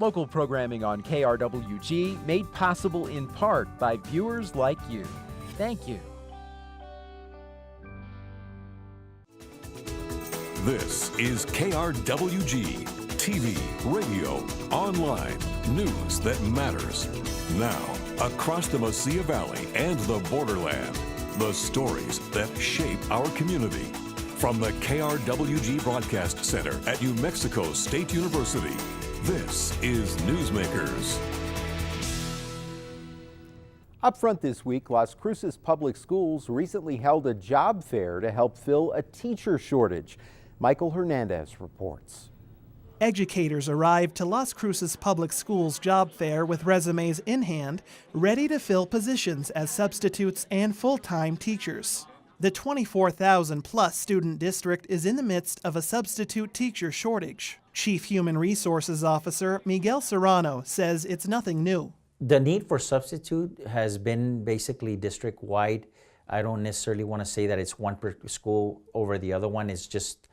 Local programming on KRWG made possible in part by viewers like you. Thank you. This is KRWG, TV, radio, online, news that matters. Now, across the Mesilla Valley and the borderland, the stories that shape our community. From the KRWG Broadcast Center at New Mexico State University, this is Newsmakers. Up front this week, Las Cruces Public Schools recently held a job fair to help fill a teacher shortage. Michael Hernandez reports. Educators arrived to Las Cruces Public Schools job fair with resumes in hand, ready to fill positions as substitutes and full-time teachers. The 24,000-plus student district is in the midst of a substitute teacher shortage. Chief Human Resources Officer Miguel Serrano says it's nothing new. The need for substitute has been basically district-wide. I don't necessarily want to say that it's one per school over the other one. It's just,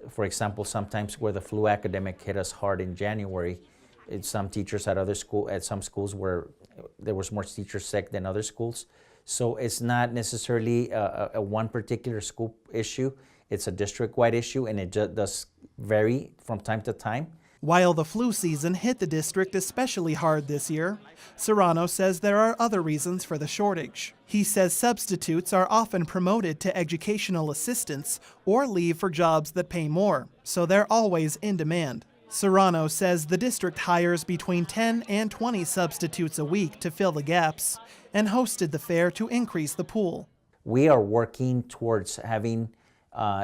for example, sometimes where the flu epidemic hit us hard in January, some teachers at some schools where there was more teachers sick than other schools. So it's not necessarily a one particular school issue. It's a district-wide issue, and it just does vary from time to time. While the flu season hit the district especially hard this year, Serrano says there are other reasons for the shortage. He says substitutes are often promoted to educational assistants or leave for jobs that pay more, so they're always in demand. Serrano says the district hires between 10 and 20 substitutes a week to fill the gaps and hosted the fair to increase the pool. We are working towards having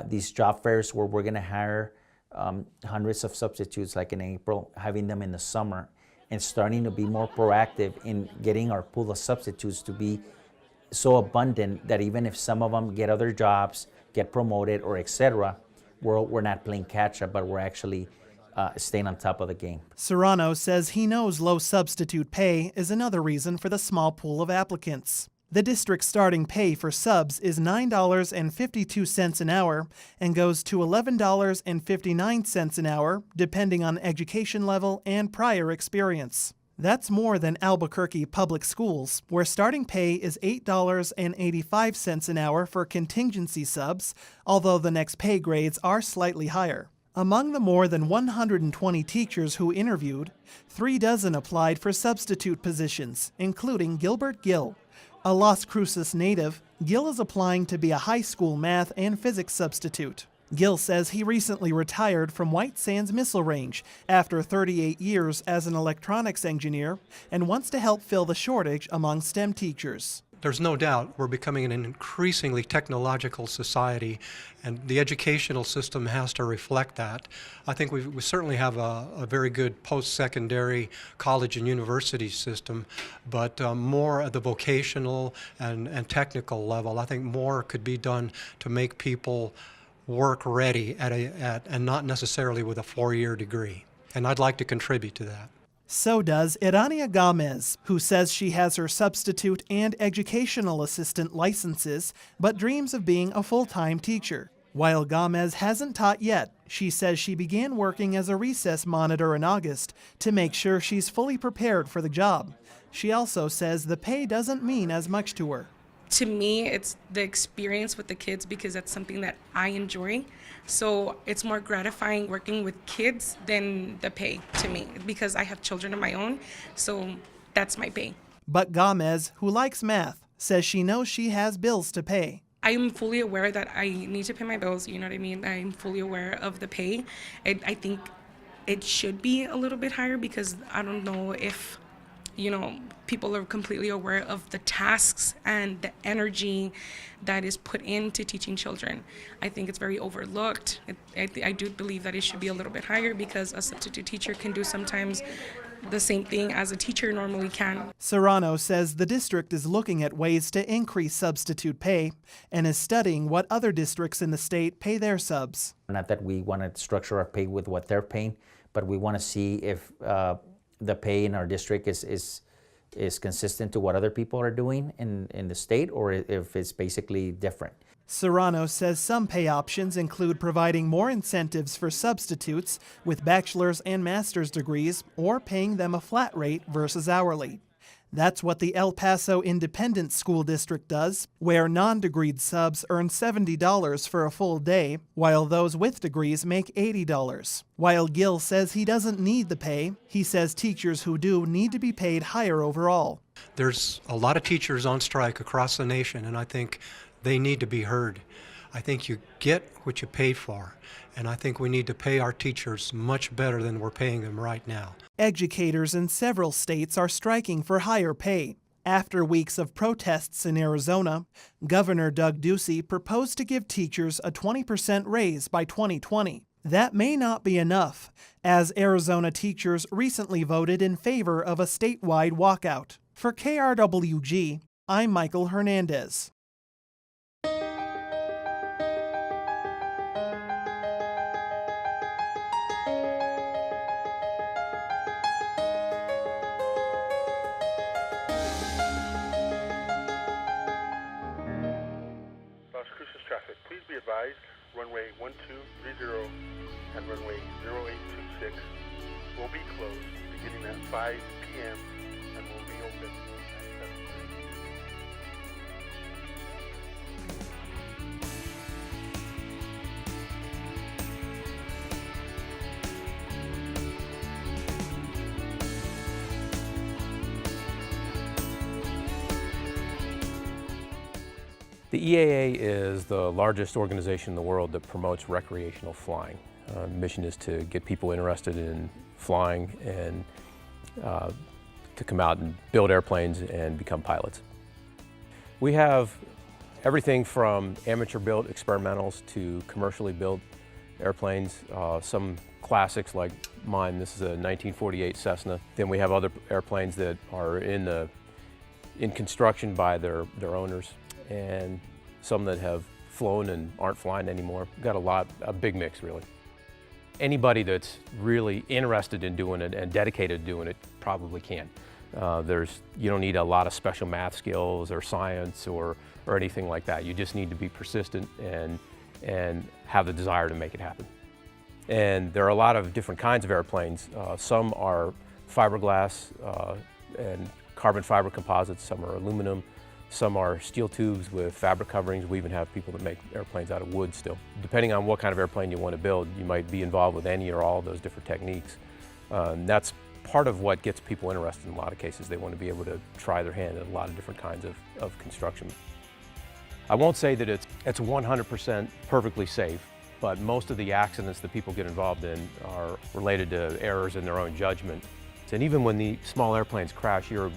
these job fairs where we're going to hire hundreds of substitutes like in April, having them in the summer, and starting to be more proactive in getting our pool of substitutes to be so abundant that even if some of them get other jobs, get promoted, or etc., we're not playing catch up, but we're actually staying on top of the game. Serrano says he knows low substitute pay is another reason for the small pool of applicants. The district's starting pay for subs is $9.52 an hour and goes to $11.59 an hour, depending on education level and prior experience. That's more than Albuquerque Public Schools, where starting pay is $8.85 an hour for contingency subs, although the next pay grades are slightly higher. Among the more than 120 teachers who interviewed, 36 applied for substitute positions, including Gilbert Gill. A Las Cruces native, Gill is applying to be a high school math and physics substitute. Gill says he recently retired from White Sands Missile Range after 38 years as an electronics engineer and wants to help fill the shortage among STEM teachers. There's no doubt we're becoming an increasingly technological society, and the educational system has to reflect that. I think we certainly have a very good post-secondary college and university system, but more at the vocational and technical level. I think more could be done to make people work ready and not necessarily with a 4-year degree. And I'd like to contribute to that. So does Irania Gomez, who says she has her substitute and educational assistant licenses, but dreams of being a full-time teacher. While Gomez hasn't taught yet, she says she began working as a recess monitor in August to make sure she's fully prepared for the job. She also says the pay doesn't mean as much to her. To me, it's the experience with the kids because that's something that I enjoy. So it's more gratifying working with kids than the pay to me because I have children of my own. So that's my pay. But Gomez, who likes math, says she knows she has bills to pay. I am fully aware that I need to pay my bills, you know what I mean? I'm fully aware of the pay. I think it should be a little bit higher because I don't know if, people are completely aware of the tasks and the energy that is put into teaching children. I think it's very overlooked. I do believe that it should be a little bit higher because a substitute teacher can do sometimes the same thing as a teacher normally can. Serrano says the district is looking at ways to increase substitute pay and is studying what other districts in the state pay their subs. Not that we want to structure our pay with what they're paying, but we want to see if the pay in our district is consistent to what other people are doing in the state, or if it's basically different. Serrano says some pay options include providing more incentives for substitutes with bachelor's and master's degrees or paying them a flat rate versus hourly. That's what the El Paso Independent School District does, where non-degreed subs earn $70 for a full day, while those with degrees make $80. While Gill says he doesn't need the pay, he says teachers who do need to be paid higher overall. There's a lot of teachers on strike across the nation, and I think they need to be heard. I think you get what you pay for, and I think we need to pay our teachers much better than we're paying them right now. Educators in several states are striking for higher pay. After weeks of protests in Arizona, Governor Doug Ducey proposed to give teachers a 20% raise by 2020. That may not be enough, as Arizona teachers recently voted in favor of a statewide walkout. For KRWG, I'm Michael Hernandez. Traffic. Please be advised, runway 1230 and runway 0826 will be closed beginning at 5 p.m. and will reopen at 7:30. The EAA is the largest organization in the world that promotes recreational flying. The mission is to get people interested in flying and to come out and build airplanes and become pilots. We have everything from amateur-built experimentals to commercially built airplanes. Some classics like mine, this is a 1948 Cessna. Then we have other airplanes that are in construction by their owners, and some that have flown and aren't flying anymore. We've got a big mix really. Anybody that's really interested in doing it and dedicated to doing it probably can. You don't need a lot of special math skills or science or anything like that. You just need to be persistent and have the desire to make it happen. And there are a lot of different kinds of airplanes. Some are fiberglass and carbon fiber composites, some are aluminum, some are steel tubes with fabric coverings. We even have people that make airplanes out of wood still. Depending on what kind of airplane you want to build, you might be involved with any or all of those different techniques. That's part of what gets people interested in a lot of cases. They want to be able to try their hand at a lot of different kinds of construction. I won't say that it's 100% perfectly safe, but most of the accidents that people get involved in are related to errors in their own judgment. And even when the small airplanes crash, you're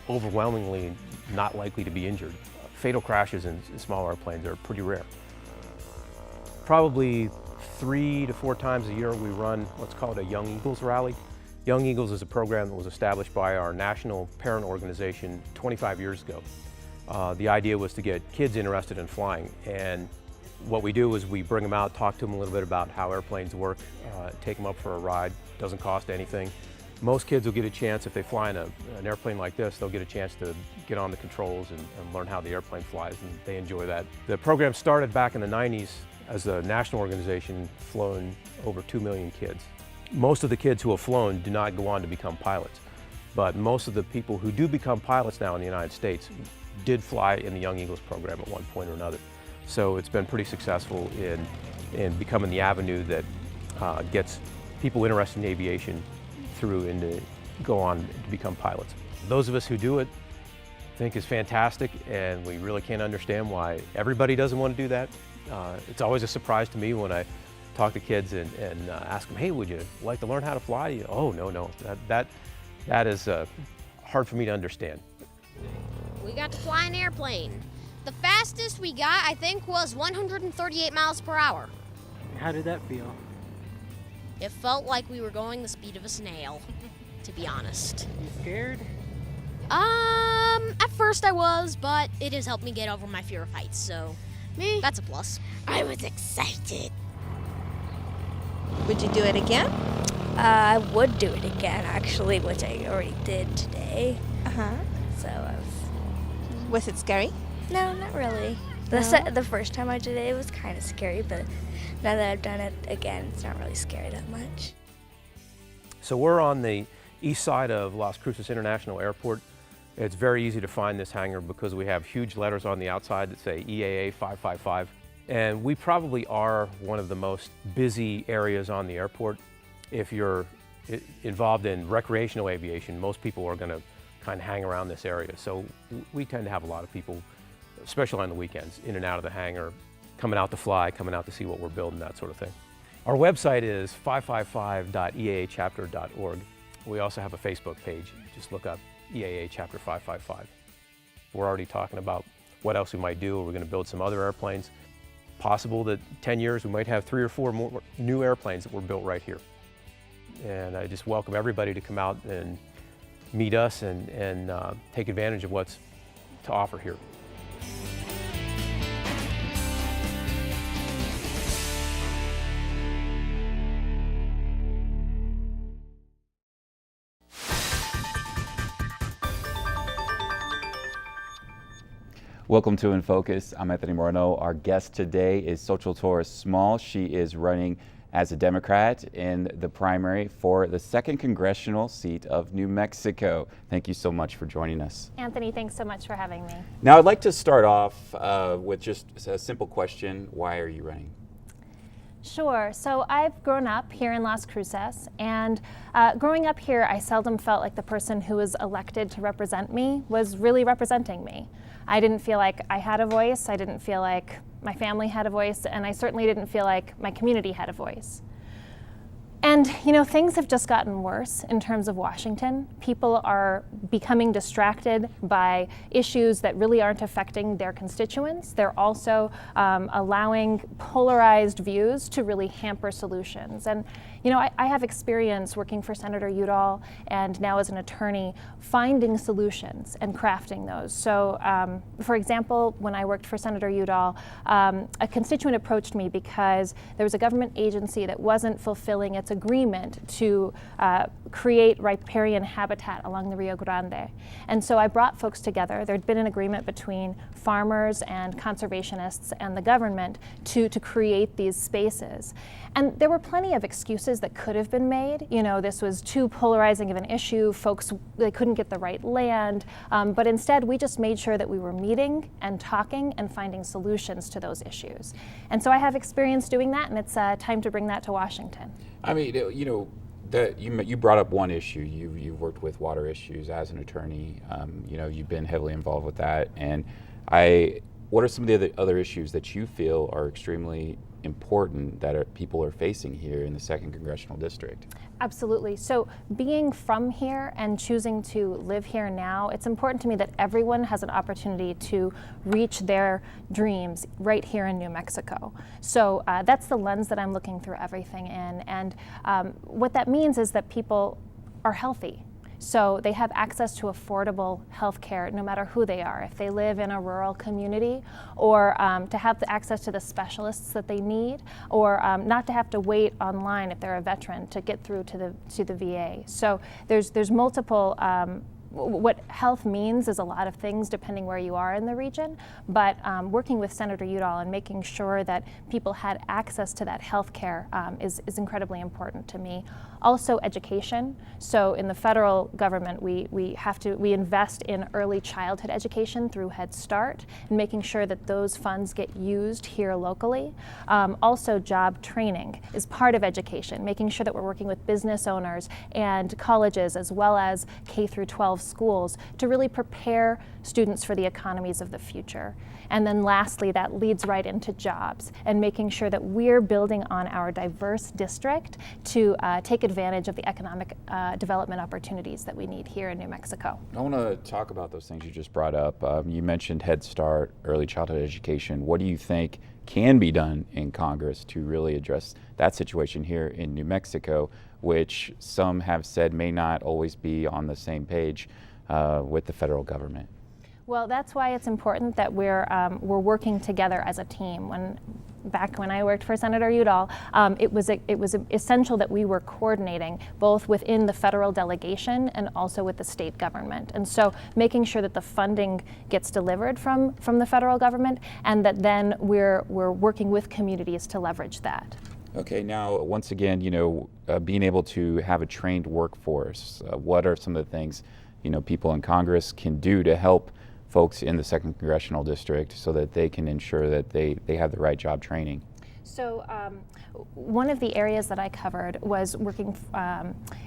overwhelmingly not likely to be injured. Fatal crashes in small airplanes are pretty rare. Probably 3 to 4 times a year we run what's called a Young Eagles rally. Young Eagles is a program that was established by our national parent organization 25 years ago. The idea was to get kids interested in flying, and what we do is we bring them out, talk to them a little bit about how airplanes work, take them up for a ride. Doesn't cost anything. Most kids will get a chance, if they fly in an airplane like this, they'll get a chance to get on the controls and learn how the airplane flies, and they enjoy that. The program started back in the 90s as a national organization, flown over 2 million kids. Most of the kids who have flown do not go on to become pilots, but most of the people who do become pilots now in the United States did fly in the Young Eagles program at one point or another. So it's been pretty successful in becoming the avenue that gets people interested in aviation through and to go on to become pilots. Those of us who do it think is fantastic, and we really can't understand why everybody doesn't want to do that. It's always a surprise to me when I talk to kids and ask them, hey, would you like to learn how to fly? Oh, no, that is hard for me to understand. We got to fly an airplane. The fastest we got, I think, was 138 miles per hour. How did that feel? It felt like we were going the speed of a snail, to be honest. You scared? At first I was, but it has helped me get over my fear of heights, so that's a plus. I was excited. Would you do it again? I would do it again, actually, which I already did today. Uh-huh. So Was it scary? No, not really. The first time I did it, it was kind of scary, but now that I've done it again, it's not really scary that much. So we're on the east side of Las Cruces International Airport. It's very easy to find this hangar because we have huge letters on the outside that say EAA 555. And we probably are one of the most busy areas on the airport. If you're involved in recreational aviation, most people are going to kind of hang around this area. So we tend to have a lot of people, especially on the weekends, in and out of the hangar, coming out to fly, coming out to see what we're building, that sort of thing. Our website is 555.eaachapter.org. We also have a Facebook page. Just look up EAA Chapter 555. We're already talking about what else we might do. We're going to build some other airplanes. Possible that 10 years we might have 3 or 4 more new airplanes that were built right here. And I just welcome everybody to come out and meet us and take advantage of what's to offer here. Welcome to In Focus. I'm Anthony Moreno. Our guest today is Xochitl Torres-Small. She is running as a Democrat in the primary for the 2nd Congressional seat of New Mexico. Thank you so much for joining us. Anthony, thanks so much for having me. Now, I'd like to start off with just a simple question. Why are you running? Sure. So I've grown up here in Las Cruces, and growing up here, I seldom felt like the person who was elected to represent me was really representing me. I didn't feel like I had a voice. I didn't feel like my family had a voice, and I certainly didn't feel like my community had a voice. And, you know, things have just gotten worse in terms of Washington. People are becoming distracted by issues that really aren't affecting their constituents. They're also allowing polarized views to really hamper solutions. And, you know, I have experience working for Senator Udall and now as an attorney finding solutions and crafting those. So, for example, when I worked for Senator Udall, a constituent approached me because there was a government agency that wasn't fulfilling its agreement to create riparian habitat along the Rio Grande. And so I brought folks together. There'd been an agreement between farmers and conservationists and the government to create these spaces. And there were plenty of excuses that could have been made. You know, this was too polarizing of an issue. Folks, they couldn't get the right land. But instead, we just made sure that we were meeting and talking and finding solutions to those issues. And so I have experience doing that, and it's time to bring that to Washington. I mean, you know, you brought up one issue. You've worked with water issues as an attorney. You know, you've been heavily involved with that. And what are some of the other issues that you feel are extremely important that people are facing here in the 2nd Congressional District? Absolutely. So being from here and choosing to live here now, it's important to me that everyone has an opportunity to reach their dreams right here in New Mexico. So that's the lens that I'm looking through everything in. And what that means is that people are healthy. So they have access to affordable health care no matter who they are, if they live in a rural community, or to have the access to the specialists that they need, or not to have to wait online if they're a veteran to get through to the VA. So there's multiple. What health means is a lot of things depending where you are in the region, but working with Senator Udall and making sure that people had access to that health care is incredibly important to me. Also education. So in the federal government, we invest in early childhood education through Head Start and making sure that those funds get used here locally. Also job training is part of education, making sure that we're working with business owners and colleges as well as K through 12 schools to really prepare students for the economies of the future. And then lastly, that leads right into jobs and making sure that we're building on our diverse district to take advantage of the economic development opportunities that we need here in New Mexico. I want to talk about those things you just brought up. You mentioned Head Start, early childhood education. What do you think can be done in Congress to really address that situation here in New Mexico, which some have said may not always be on the same page with the federal government? Well, that's why it's important that we're working together as a team. When back when I worked for Senator Udall, it was essential that we were coordinating both within the federal delegation and also with the state government. And so making sure that the funding gets delivered from the federal government, and that then we're working with communities to leverage that. Okay, now once again, being able to have a trained workforce, what are some of the things people in Congress can do to help folks in the 2nd Congressional District so that they can ensure that they have the right job training? So one of the areas that I covered was working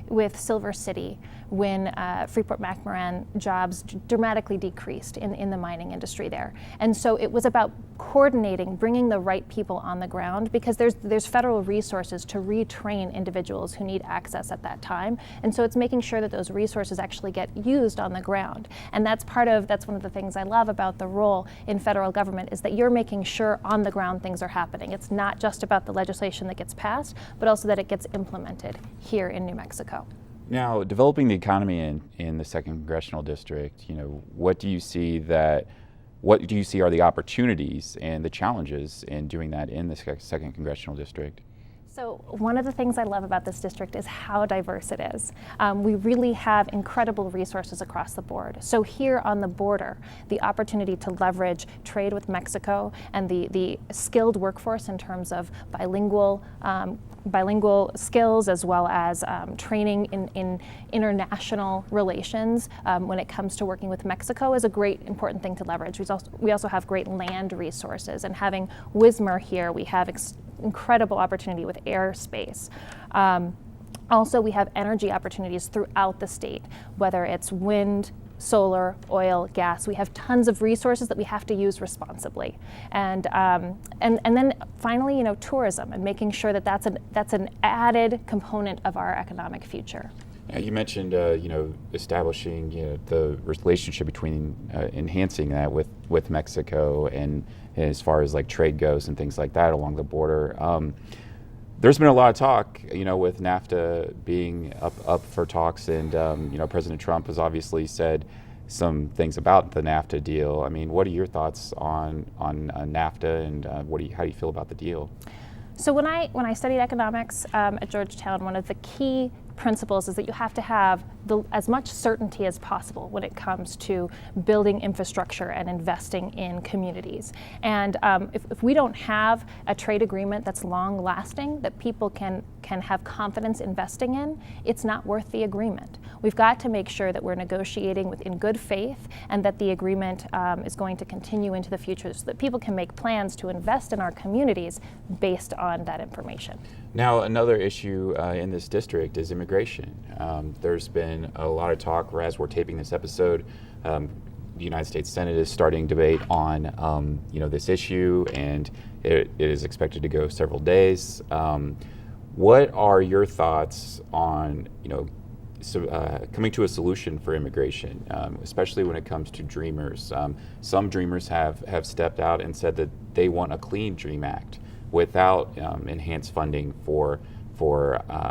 with Silver City when Freeport-McMoRan jobs dramatically decreased in the mining industry there. And so it was about coordinating, bringing the right people on the ground, because there's federal resources to retrain individuals who need access at that time. And so it's making sure that those resources actually get used on the ground. And that's one of the things I love about the role in federal government, is that you're making sure on the ground things are happening. It's not just about the legislation that gets passed, but also that it gets implemented here in New Mexico. Now, developing the economy in the 2nd Congressional District, what do you see are the opportunities and the challenges in doing that in the 2nd Congressional District? So one of the things I love about this district is how diverse it is. We really have incredible resources across the board. So here on the border, the opportunity to leverage trade with Mexico and the skilled workforce in terms of bilingual skills, as well as training in international relations when it comes to working with Mexico, is a great important thing to leverage. We also have great land resources, and having Wismar here, we have incredible opportunity with airspace. Also, we have energy opportunities throughout the state, whether it's wind, solar, oil, gas. We have tons of resources that we have to use responsibly. And then finally, tourism, and making sure that that's an added component of our economic future. Now, you mentioned, establishing the relationship between enhancing that with Mexico, and as far as like trade goes and things like that along the border. There's been a lot of talk, with NAFTA being up for talks, and President Trump has obviously said some things about the NAFTA deal. I mean, what are your thoughts on NAFTA, and how do you feel about the deal? So when I studied economics at Georgetown, one of the key principles is that you have to have as much certainty as possible when it comes to building infrastructure and investing in communities. And if we don't have a trade agreement that's long lasting, that people can have confidence investing in, it's not worth the agreement. We've got to make sure that we're negotiating in good faith, and that the agreement is going to continue into the future, so that people can make plans to invest in our communities based on that information. Now, another issue in this district is immigration. There's been a lot of talk, as we're taping this episode. The United States Senate is starting debate on this issue, and it is expected to go several days. What are your thoughts on coming to a solution for immigration, especially when it comes to Dreamers? Some Dreamers have stepped out and said that they want a clean Dream Act without enhanced funding for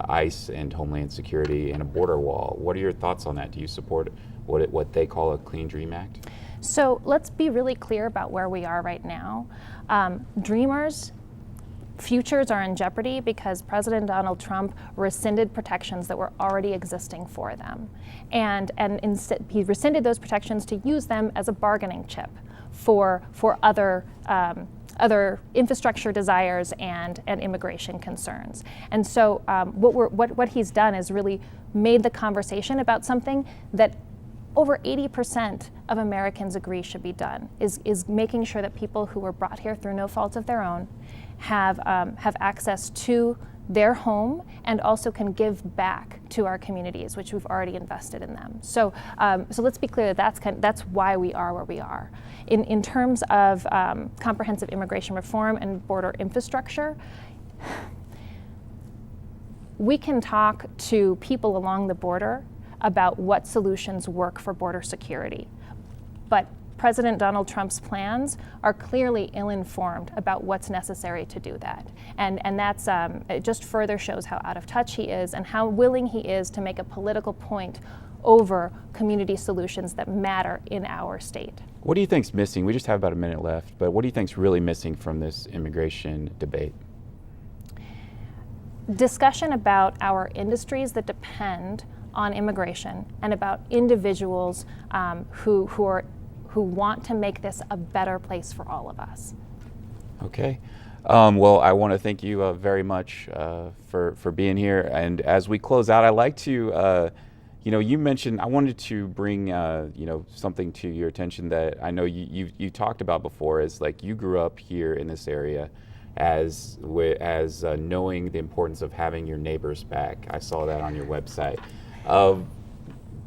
ICE and Homeland Security and a border wall. What are your thoughts on that? Do you support what they call a Clean Dream Act? So let's be really clear about where we are right now. Dreamers' futures are in jeopardy because President Donald Trump rescinded protections that were already existing for them. And instead, he rescinded those protections to use them as a bargaining chip for other infrastructure desires and immigration concerns. And so what he's done is really made the conversation about something that over 80% of Americans agree should be done, is making sure that people who were brought here through no fault of their own have access to their home, and also can give back to our communities, which we've already invested in them. So let's be clear that that's why we are where we are. In terms of comprehensive immigration reform and border infrastructure, we can talk to people along the border about what solutions work for border security, but President Donald Trump's plans are clearly ill-informed about what's necessary to do that. And that's, it just further shows how out of touch he is and how willing he is to make a political point over community solutions that matter in our state. What do you think's missing? We just have about a minute left, but what do you think's really missing from this immigration debate? Discussion about our industries that depend on immigration and about individuals who want to make this a better place for all of us. Okay. Well, I want to thank you very much for being here. And as we close out, I'd like to, you mentioned, I wanted to bring, something to your attention that I know you talked about before, is like you grew up here in this area as knowing the importance of having your neighbors back. I saw that on your website.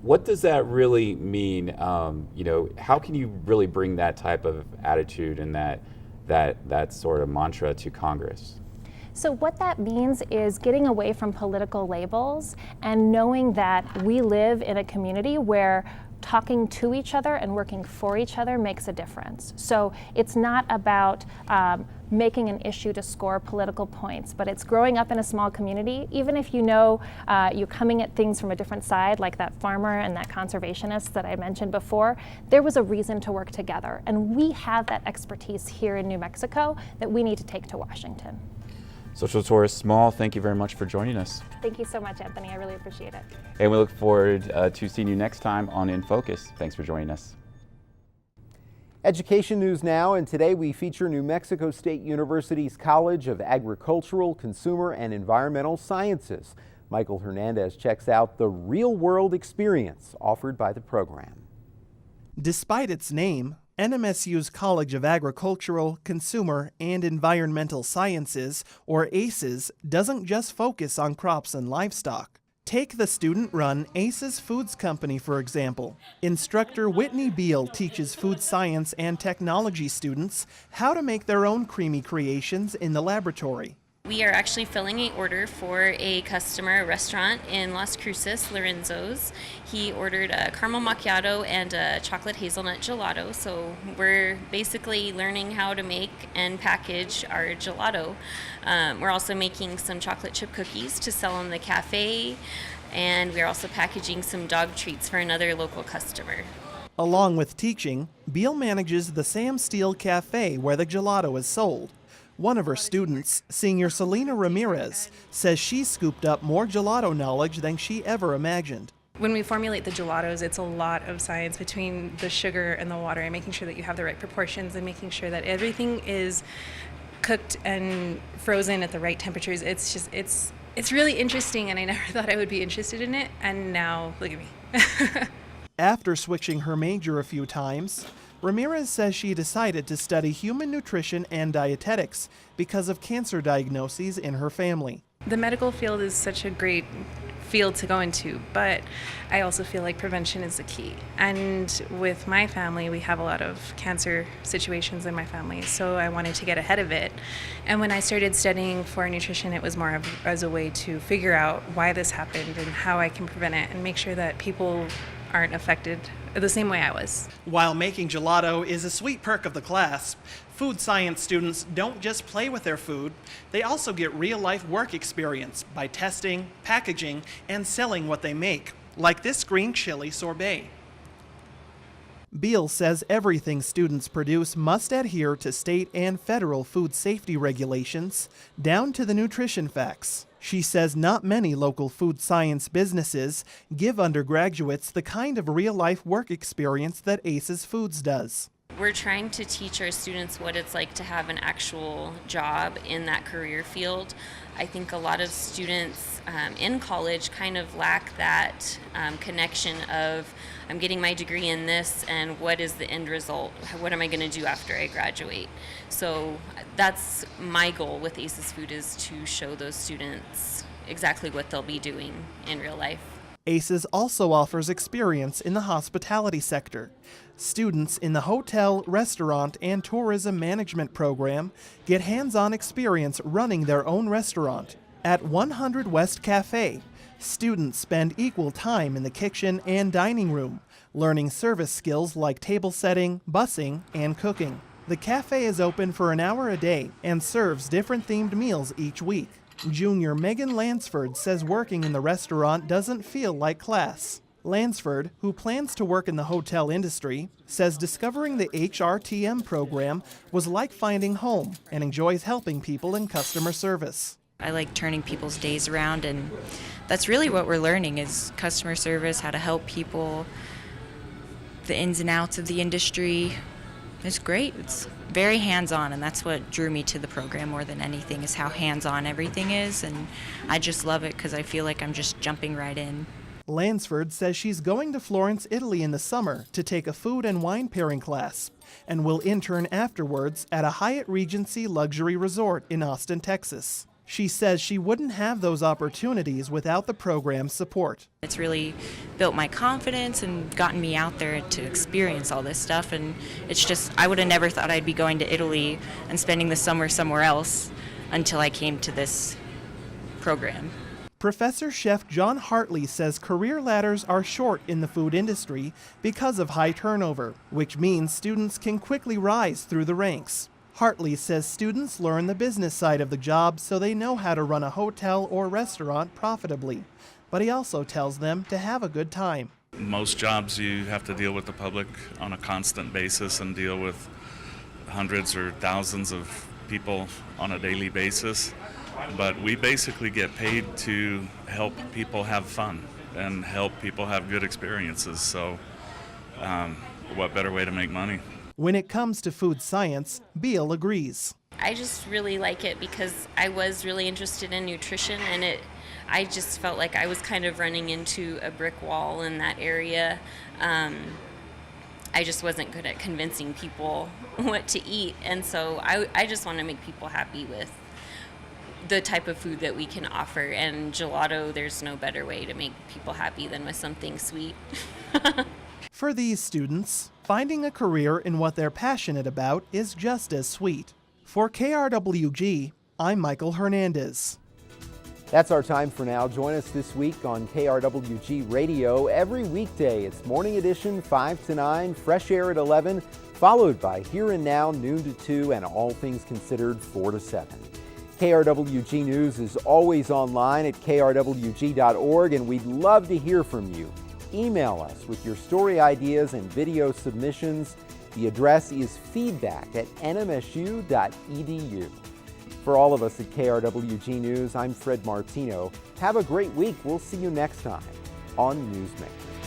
What does that really mean? How can you really bring that type of attitude and that sort of mantra to Congress? So what that means is getting away from political labels and knowing that we live in a community where talking to each other and working for each other makes a difference. So it's not about making an issue to score political points, but it's growing up in a small community. Even if you know you're coming at things from a different side, like that farmer and that conservationist that I mentioned before, there was a reason to work together. And we have that expertise here in New Mexico that we need to take to Washington. Xochitl Torres-Small, thank you very much for joining us. Thank you so much, Anthony. I really appreciate it. And we look forward to seeing you next time on In Focus. Thanks for joining us. Education news now, and today we feature New Mexico State University's College of Agricultural, Consumer, and Environmental Sciences. Michael Hernandez checks out the real-world experience offered by the program. Despite its name, NMSU's College of Agricultural, Consumer, and Environmental Sciences, or ACES, doesn't just focus on crops and livestock. Take the student-run ACES Foods Company, for example. Instructor Whitney Beal teaches food science and technology students how to make their own creamy creations in the laboratory. We are actually filling an order for a customer, a restaurant in Las Cruces, Lorenzo's. He ordered a caramel macchiato and a chocolate hazelnut gelato. So we're basically learning how to make and package our gelato. We're also making some chocolate chip cookies to sell in the cafe. And we're also packaging some dog treats for another local customer. Along with teaching, Beal manages the Sam Steele Cafe where the gelato is sold. One of her students, senior Selena Ramirez, says she scooped up more gelato knowledge than she ever imagined. When we formulate the gelatos, it's a lot of science between the sugar and the water and making sure that you have the right proportions and making sure that everything is cooked and frozen at the right temperatures. It's really interesting, and I never thought I would be interested in it, and now look at me. After switching her major a few times, Ramirez says she decided to study human nutrition and dietetics because of cancer diagnoses in her family. The medical field is such a great field to go into, but I also feel like prevention is the key. And with my family, we have a lot of cancer situations in my family, so I wanted to get ahead of it. And when I started studying for nutrition, it was more of as a way to figure out why this happened and how I can prevent it and make sure that people aren't affected the same way I was. While making gelato is a sweet perk of the class, food science students don't just play with their food, they also get real-life work experience by testing, packaging, and selling what they make, like this green chili sorbet. Beal says everything students produce must adhere to state and federal food safety regulations, down to the nutrition facts. She says not many local food science businesses give undergraduates the kind of real-life work experience that ACES Foods does. We're trying to teach our students what it's like to have an actual job in that career field. I think a lot of students in college kind of lack that connection of, I'm getting my degree in this and what is the end result? What am I going to do after I graduate? So that's my goal with ACES Food, is to show those students exactly what they'll be doing in real life. ACES also offers experience in the hospitality sector. Students in the hotel, restaurant, and tourism management program get hands-on experience running their own restaurant. At 100 West Cafe, students spend equal time in the kitchen and dining room, learning service skills like table setting, bussing, and cooking. The cafe is open for an hour a day and serves different themed meals each week. Junior Megan Lansford says working in the restaurant doesn't feel like class. Lansford, who plans to work in the hotel industry, says discovering the HRTM program was like finding home and enjoys helping people in customer service. I like turning people's days around, and that's really what we're learning is customer service, how to help people, the ins and outs of the industry. It's great. It's very hands-on, and that's what drew me to the program more than anything is how hands-on everything is, and I just love it because I feel like I'm just jumping right in. Lansford says she's going to Florence, Italy in the summer to take a food and wine pairing class and will intern afterwards at a Hyatt Regency luxury resort in Austin, Texas. She says she wouldn't have those opportunities without the program's support. It's really built my confidence and gotten me out there to experience all this stuff, and it's just, I would have never thought I'd be going to Italy and spending the summer somewhere else until I came to this program. Professor Chef John Hartley says career ladders are short in the food industry because of high turnover, which means students can quickly rise through the ranks. Hartley says students learn the business side of the job so they know how to run a hotel or restaurant profitably, but he also tells them to have a good time. Most jobs you have to deal with the public on a constant basis and deal with hundreds or thousands of people on a daily basis. But we basically get paid to help people have fun and help people have good experiences. So what better way to make money? When it comes to food science, Beal agrees. I just really like it because I was really interested in nutrition, and I just felt like I was kind of running into a brick wall in that area. I just wasn't good at convincing people what to eat, and so I just want to make people happy with the type of food that we can offer, and gelato, there's no better way to make people happy than with something sweet. For these students, finding a career in what they're passionate about is just as sweet. For KRWG, I'm Michael Hernandez. That's our time for now. Join us this week on KRWG Radio. Every weekday, it's Morning Edition 5 to 9, Fresh Air at 11, followed by Here and Now, noon to 2, and All Things Considered 4 to 7. KRWG News is always online at krwg.org, and we'd love to hear from you. Email us with your story ideas and video submissions. The address is feedback@nmsu.edu. For all of us at KRWG News, I'm Fred Martino. Have a great week. We'll see you next time on Newsmakers.